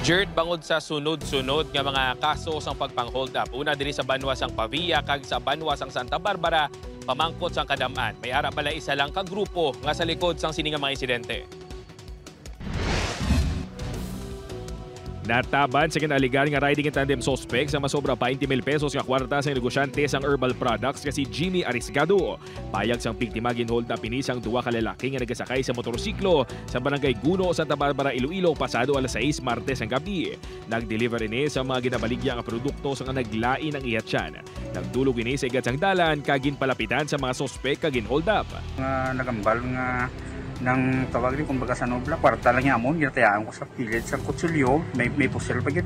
Jert, bangod sa sunod-sunod nga mga kaso sang pagpang-hold up. Una diri sa banwas ang Pavia kag sa banwas ang Santa Barbara, pamangkot sang Kadamaan. May ara pala isa lang ka grupo nga sa likod sang sini nga mga insidente. Nataban sa kinaligan nga riding in tandem suspect sa masobra pa 20,000 pesos nga kwarta sa negosyante sang herbal products kasi Jimmy Arisgado. Payag sang biktima ginhold up ini sang duwa ka lalaki nga nagasakay sa motorsiklo sa barangay Guno, Santa Barbara, Iloilo pasado alas 6 Martes ang gabi. Nag-deliver ini sa mga ginabaligya nga produkto sa nga naglain ang ihatsan. Nagdulog ini sa igat sang dalan kagin palapitan sa mga suspect kagin hold up. Nagambal nga nang tawag rin kumbaga sa nobla, kwarta lang yung amon, ginatayaan ko sa pilit sa kutsulyo, may pusil pa gid.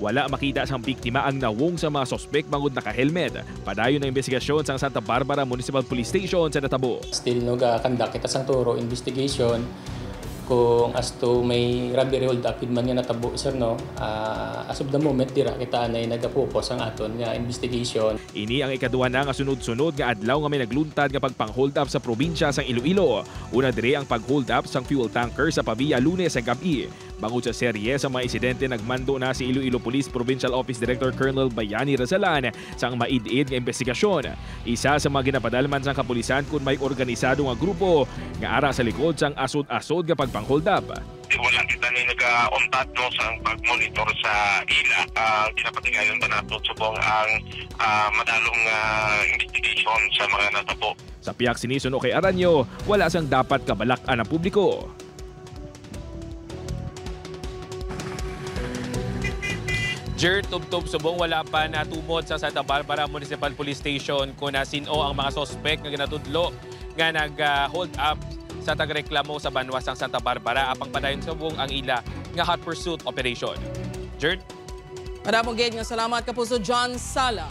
Wala makita sang biktima ang nawong sa mga suspect bangod naka-helmet. Padayon na investigasyon sa Santa Barbara Municipal Police Station sa Natabo. Still nag-conduct kita sang turo investigation kung as to may robbery hold up man nga natabo sir no. As of the moment dira kita nay nagapokus ang aton nga investigation. Ini ang ikaduha na nga sunod-sunod nga adlaw nga may nagluntad nga pagpang-hold up sa probinsya sang Iloilo. Una dire ang pag-hold up sang fuel tanker sa Pavia Lunes ang gabi. Bangod sa serye sa mga insidente, nagmando na si Iloilo Police Provincial Office Director Colonel Bayani Razalan sang maid-id nga investigasyon. Isa sa mga ginapadalman sang kapulisan kung may organisado nga grupo nga ara sa likod sang asod-asod nga pagpang-hold up. Wala kita ni nag-untat no sa pag-monitor sa ila. Ginapatigayon pa nato subong ang madalong investigation sa mga natabo. Sa piyak sinisuno kay Aranyo, wala sang dapat kabalak-an ang publiko. Jert, tubtob subong wala pa natumod sa Santa Barbara Municipal Police Station kung nasino ang mga suspect nga ginatudlo nga nag-hold up sa tagreklamo sa banwas ng Santa Barbara apang padayon subong ang ila nga hot pursuit operation. Jert? Madamong gate nga salamat Kapuso John Sala.